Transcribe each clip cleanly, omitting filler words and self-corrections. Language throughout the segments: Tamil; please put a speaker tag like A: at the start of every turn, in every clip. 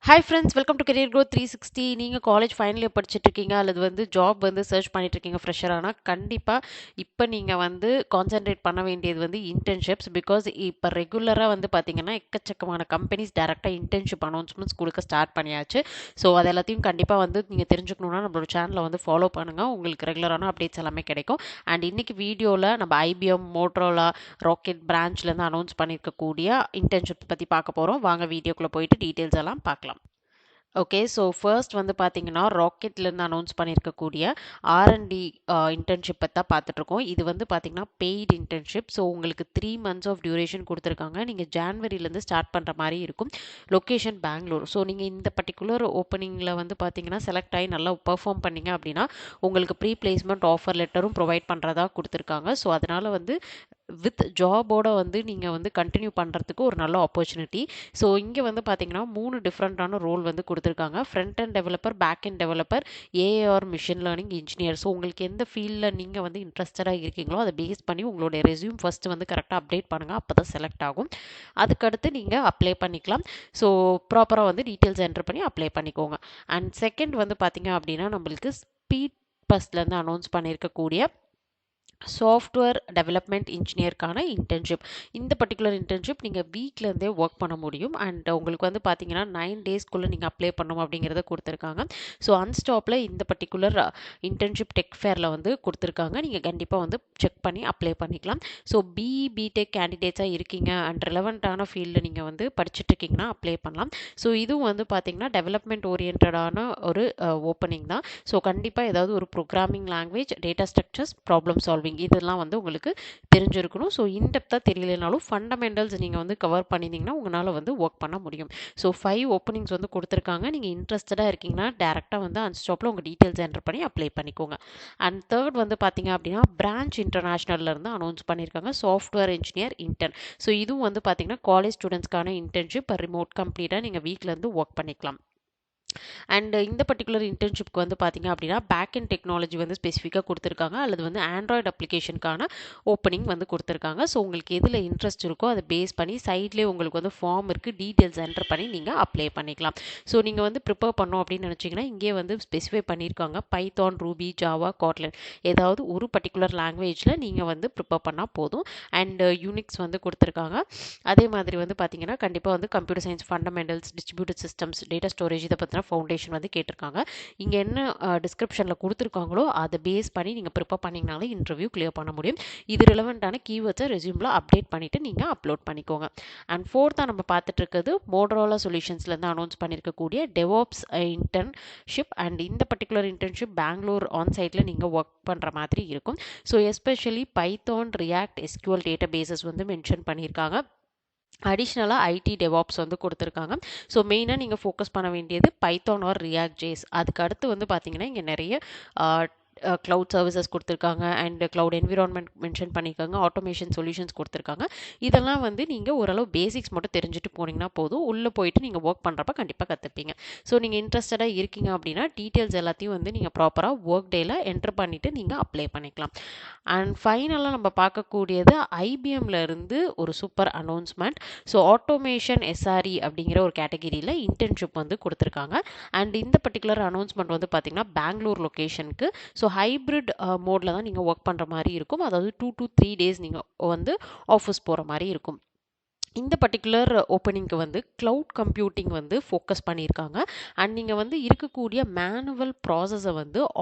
A: Hi friends, welcome to career growth 360. நீங்கள் காலேஜ் ஃபைனல் இயர் படிச்சுட்டு இருக்கீங்க அல்லது ஜாப் சர்ச் பண்ணிட்டு இருக்கீங்க ஃப்ரெஷர். ஆனால் கண்டிப்பாக இப்போ நீங்கள் கான்சென்ட்ரேட் பண்ண வேண்டியது இன்டர்ன்ஷிப்ஸ். பிகாஸ் இப்போ ரெகுலராக பார்த்தீங்கன்னா எக்கச்சக்கமான கம்பெனிஸ் டேரெக்டாக இன்டர்ன்ஷிப் அனௌன்ஸ்மெண்ட்ஸ் கொடுக்க ஸ்டார்ட் பண்ணியாச்சு. ஸோ அது எல்லாத்தையும் கண்டிப்பாக நீங்கள் தெரிஞ்சுக்கணுன்னா நம்மளோட சேனலை ஃபாலோ பண்ணுங்கள். உங்களுக்கு ரெகுலரான அப்டேட்ஸ் எல்லாமே கிடைக்கும். அண்ட் இன்னைக்கு வீடியோவில் நம்ம ஐபிஎம், மோட்ரோலா, ராக்கெட் பிரான்ச்லேருந்து அனௌன்ஸ் பண்ணியிருக்கக்கூடிய இன்டர்ன்ஷிப் பற்றி பார்க்க போகிறோம். வாங்க வீடியோக்குள்ளே போயிட்டு டீட்டெயில்ஸ் எல்லாம் பார்க்கலாம். ஓகே, ஸோ ஃபர்ஸ்ட் பார்த்தீங்கன்னா ராக்கெட்லேருந்து அனௌன்ஸ் பண்ணியிருக்கக்கூடிய ஆர்என்டி இன்டர்ன்ஷிப் பற்றி தான் பார்த்துட்ருக்கோம். இது பார்த்தீங்கன்னா பெய்டு இன்டர்ன்ஷிப். ஸோ உங்களுக்கு 3 months ஆஃப் டியூரேஷன் கொடுத்துருக்காங்க. நீங்கள் ஜான்வரியிலேருந்து ஸ்டார்ட் பண்ணுற மாதிரி இருக்கும். லொக்கேஷன் பெங்களூர். ஸோ நீங்கள் இந்த பர்டிகுலர் ஓப்பனிங்கில் பார்த்தீங்கன்னா செலக்ட் ஆகி நல்லா பெர்ஃபார்ம் பண்ணீங்க அப்படின்னா உங்களுக்கு ப்ரீ பிளேஸ்மெண்ட் ஆஃபர் லெட்டரும் ப்ரொவைட் பண்ணுறதா கொடுத்துருக்காங்க. ஸோ அதனால் வித் ஜாபோட நீங்கள் கண்டினியூ பண்ணுறதுக்கு ஒரு நல்ல ஆப்பர்ச்சுனிட்டி. ஸோ இங்கே பார்த்தீங்கன்னா 3 டிஃப்ரெண்ட்டான ரோல் கொடுத்துருக்காங்க. Front end developer, back end developer, AR machine learning engineer. So உங்களுக்கு எந்த ஃபீல்டில் நீங்கள் இன்ட்ரெஸ்டடாக இருக்கீங்களோ அதை பேஸ் பண்ணி உங்களுடைய ரெஸ்யூம் ஃபஸ்ட்டு கரெக்டாக அப்டேட் பண்ணுங்கள். அப்போ தான் செலக்ட் ஆகும். அதுக்கடுத்து நீங்கள் அப்ளை பண்ணிக்கலாம். ஸோ ப்ராப்பராக டீட்டெயில்ஸ் என்டர் பண்ணி அப்ளை பண்ணிக்கோங்க. அண்ட் செகண்ட் பார்த்தீங்க அப்படின்னா நம்மளுக்கு ஸ்பீட் பஸ்லேருந்து அனௌன்ஸ் பண்ணியிருக்கக்கூடிய சாஃப்ட்வேர் டெவலப்மெண்ட் இன்ஜினியருக்கான இன்டர்ன்ஷிப். இந்த பர்டிகுலர் இன்டர்ன்ஷிப் நீங்கள் வீட்டிலேருந்தே ஒர்க் பண்ண முடியும். அண்ட் உங்களுக்கு பார்த்தீங்கன்னா 9 daysக்குள்ளே நீங்கள் அப்ளை பண்ணணும் அப்படிங்கிறத கொடுத்துருக்காங்க. ஸோ அன்ஸ்டாப்பில் இந்த பர்டிகுலர் இன்டர்ன்ஷிப் டெக் ஃபேரில் கொடுத்துருக்காங்க. நீங்கள் கண்டிப்பாக செக் பண்ணி அப்ளை பண்ணிக்கலாம். ஸோ பிடெக் கேண்டிடேட்ஸாக இருக்கீங்க அண்ட் ரிலவெண்ட்டான ஃபீல்டில் நீங்கள் படிச்சுட்டு இருக்கீங்கன்னா அப்ளை பண்ணலாம். ஸோ இதுவும் பார்த்தீங்கன்னா டெவலப்மெண்ட் ஓரியன்டான ஒரு ஓப்பனிங் தான். ஸோ கண்டிப்பாக ஏதாவது ஒரு programming language, data structures, problem solving இதெல்லாம் உங்களுக்கு தெரிஞ்சிருக்கணும். ஸோ இன்டெப்த்தாக தெரியலனாலும் ஃபண்டமெண்டல்ஸ் நீங்கள் கவர் பண்ணியிருந்தீங்கன்னா உங்களால் ஒர்க் பண்ண முடியும். ஸோ 5 ஓப்பனிங்ஸ் கொடுத்துருக்காங்க. நீங்கள் இன்ட்ரெஸ்டடாக இருக்கீங்கன்னா டேரெக்டாக அன்ஸ்டாப்பில் உங்கள் டீட்டெயில்ஸ் என்டர் பண்ணி அப்ளை பண்ணிக்கோங்க. அண்ட் தேர்ட் பார்த்தீங்க அப்படின்னா பிரான்ச் இன்டர்நேஷ்னல்லேருந்து அனௌன்ஸ் பண்ணியிருக்காங்க சாஃப்ட்வேர் இன்ஜினியர் இன்டர்ன். ஸோ இதுவும் பார்த்தீங்கன்னா காலேஜ் ஸ்டூடெண்ட்ஸ்க்கான இன்டர்ன்ஷிப். ரிமோட் கம்ப்ளீட்டாக நீங்கள் வீட்டிலேருந்து ஒர்க் பண்ணிக்கலாம். அண்ட் இந்த பர்டிகுலர் இன்டர்ன்ஷிப்க்கு பார்த்தீங்க அப்படின்னா பேக் அண்ட் டெக்னாலஜி ஸ்பெசிஃபிக்காக கொடுத்துருக்காங்க அல்லது ஆண்ட்ராய்டு அப்ளிகேஷனுக்கான ஓப்பனிங் கொடுத்துருக்காங்க. ஸோ உங்களுக்கு எதில் இன்ட்ரெஸ்ட் இருக்கோ அதை பேஸ் பண்ணி சைட்லேயே உங்களுக்கு ஃபார்ம் இருக்குது. டீட்டெயில்ஸ் என்டர் பண்ணி நீங்கள் அப்ளை பண்ணிக்கலாம். ஸோ நீங்கள் ப்ரிப்பேர் பண்ணோம் அப்படின்னு நினச்சிங்கன்னா இங்கே ஸ்பெசிஃபை பண்ணியிருக்காங்க பைத்தான், ரூபி, ஜாவா, காட்லன் ஏதாவது ஒரு பர்டிகுலர் லாங்குவேஜில் நீங்கள் ப்ரிப்பேர் பண்ணால் போதும். அண்ட் யூனிக்ஸ் கொடுத்துருக்காங்க. அதே மாதிரி பார்த்தீங்கன்னா கண்டிப்பாக computer science fundamentals, distributed systems, data storage இதை பற்றின ஃபவுண்டேஷன் கேட்டிருக்காங்க. இங்கே என்ன டிஸ்கிரிப்ஷனில் கொடுத்துருக்காங்களோ அதை பேஸ் பண்ணி நீங்கள் ப்ரிப்பேர் பண்ணிங்கனாலே இன்டர்வியூ கிளியர் பண்ண முடியும். இது ரிலவெண்ட்டான கீவேர்ட்ஸை ரெஸ்யூமில் அப்டேட் பண்ணிவிட்டு நீங்கள் அப்லோட் பண்ணிக்கோங்க. அண்ட் ஃபோர்த்தாக நம்ம பார்த்துட்டு இருக்கிறது மோட்ரோலா சொல்யூஷன்ஸ்லேருந்து அனௌன்ஸ் பண்ணியிருக்கக்கூடிய டெவாப்ஸ் இன்டர்ன்ஷிப். அண்ட் இந்த பர்டிகுலர் இன்டர்ன்ஷிப் பெங்களூர் ஆன்சைட்டில் நீங்கள் ஒர்க் பண்ணுற மாதிரி இருக்கும். So especially Python, React, SQL database mention பண்ணியிருக்காங்க. அடிஷ்னலாக ஐடி டெவாப்ஸ் கொடுத்துருக்காங்க. ஸோ மெயினாக நீங்கள் ஃபோக்கஸ் பண்ண வேண்டியது பைத்தான் ஆர் ரியாக்ட் ஜேஸ். அதுக்கு அடுத்து பார்த்தீங்கன்னா இங்கே நிறைய க்ளவுட் சர்வீசஸ் கொடுத்துருக்காங்க அண்ட் க்ளவுட் என்விரான்மெண்ட் மென்ஷன் பண்ணியிருக்காங்க. ஆட்டோமேஷன் சொல்யூஷன்ஸ் கொடுத்துருக்காங்க. இதெல்லாம் நீங்கள் ஓரளவு பேசிக்ஸ் மட்டும் தெரிஞ்சுட்டு போனீங்கன்னா போதும். உள்ளே போயிட்டு நீங்கள் ஒர்க் பண்ணுறப்ப கண்டிப்பாக கற்றுப்பீங்க. ஸோ நீங்கள் இன்ட்ரெஸ்டடாக இருக்கீங்க அப்படின்னா டீட்டெயில்ஸ் எல்லாத்தையும் நீங்கள் ப்ராப்பராக ஒர்க் டேயில் என்டர் பண்ணிவிட்டு நீங்கள் அப்ளை பண்ணிக்கலாம். அண்ட் ஃபைனலாக நம்ம பார்க்கக்கூடியது ஐபிஎம்ல இருந்து ஒரு super announcement. So automation SRE அப்படிங்கிற ஒரு கேட்டகிரியில் இன்டர்ன்ஷிப் கொடுத்துருக்காங்க. அண்ட் இந்த பர்டிகுலர் அனௌன்ஸ்மெண்ட் பார்த்தீங்கன்னா பெங்களூர் லொக்கேஷனுக்கு. ஸோ ஹைப்ரிட் மோடில் தான் நீங்கள் ஒர்க் பண்ணுற மாதிரி இருக்கும். அதாவது 2 to 3 days நீங்கள் ஆஃபீஸ் போகிற மாதிரி இருக்கும். இந்த பர்டிகுலர் ஓப்பனிங்க்கு க்ளவுட் கம்ப்யூட்டிங் ஃபோக்கஸ் பண்ணியிருக்காங்க. அண்ட் நீங்கள் இருக்கக்கூடிய மேனுவல் ப்ராசஸை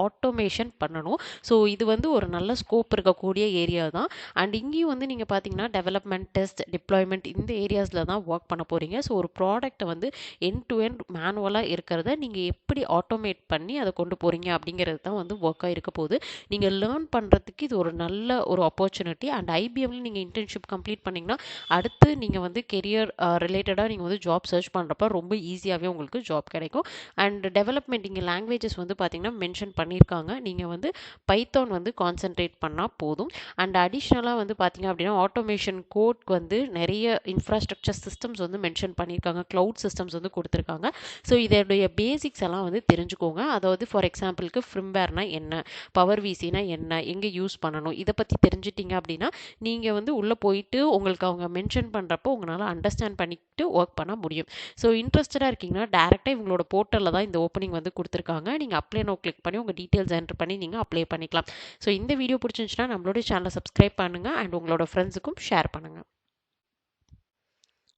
A: ஆட்டோமேஷன் பண்ணணும். ஸோ இது ஒரு நல்ல ஸ்கோப் இருக்கக்கூடிய ஏரியா தான். அண்ட் இங்கேயும் நீங்கள் பார்த்தீங்கன்னா டெவலப்மெண்ட், டெஸ்ட், டிப்ளாய்மெண்ட் இந்த ஏரியாஸில் தான் ஒர்க் பண்ண போகிறீங்க. ஸோ ஒரு ப்ராடக்ட்டை எண்ட் டு எண்ட் மேனுவலாக இருக்கிறத நீங்கள் எப்படி ஆட்டோமேட் பண்ணி அதை கொண்டு போகிறீங்க அப்படிங்கிறது தான் ஒர்க்காக இருக்க போகுது. நீங்கள் லேர்ன் பண்ணுறதுக்கு இது ஒரு நல்ல ஒரு ஆப்பர்ச்சுனிட்டி. அண்ட் ஐபிஎம்ல நீங்கள் இன்டர்ன்ஷிப் கம்ப்ளீட் பண்ணிங்கன்னா அடுத்து நீங்கள் கெரியர் ரிலேட்டடாக நீங்கள் ஜாப் சர்ச் பண்ணுறப்ப ரொம்ப ஈஸியாகவே உங்களுக்கு ஜாப் கிடைக்கும். அண்ட் டெவலப்மெண்ட் இங்கே லாங்குவேஜஸ் பார்த்தீங்கன்னா மென்ஷன் பண்ணியிருக்காங்க. நீங்கள் பைத்தான் கான்சென்ட்ரேட் பண்ணால் போதும். அண்ட் அடிஷ்னலாக பார்த்தீங்க அப்படின்னா ஆட்டோமேஷன் கோட்க்கு நிறைய இன்ஃப்ராஸ்ட்ரக்சர் சிஸ்டம்ஸ் மென்ஷன் பண்ணியிருக்காங்க. க்ளவுட் சிஸ்டம்ஸ் கொடுத்துருக்காங்க. ஸோ இதோடைய பேசிக்ஸ் எல்லாம் தெரிஞ்சுக்கோங்க. அதாவது ஃபார் எக்ஸாம்பிளுக்கு ஃப்ரிம்வேர்னா என்ன, பவர் விசினா என்ன, எங்கே யூஸ் பண்ணணும், இதை பற்றி தெரிஞ்சிட்டிங்க அப்படின்னா நீங்கள் உள்ளே போயிட்டு உங்களுக்கு அவங்க மென்ஷன் பண்ணுறப்போ உங்களால் அண்டர்ஸ்டாண்ட் பண்ணிட்டு ஒர்க் பண்ண முடியும். ஸோ இன்ட்ரெஸ்டடாக இருக்கீங்கன்னா டேரெக்டாக இவங்களோட போர்ட்டலில் தான் இந்த ஓப்பனிங் வந்து கொடுத்துருக்காங்க. நீங்கள் அப்ளை நோ கிளிக் பண்ணி உங்கள் டீட்டெயில்ஸ் என்டர் பண்ணி நீங்கள் அப்ளை பண்ணிக்கலாம். ஸோ இந்த வீடியோ பிடிச்சிருந்துச்சுன்னா நம்மளோட சேனலை சப்ஸ்கிரைப் பண்ணுங்கள் அண்ட் உங்களோட ஃப்ரெண்ட்ஸுக்கும் ஷேர் பண்ணுங்கள்.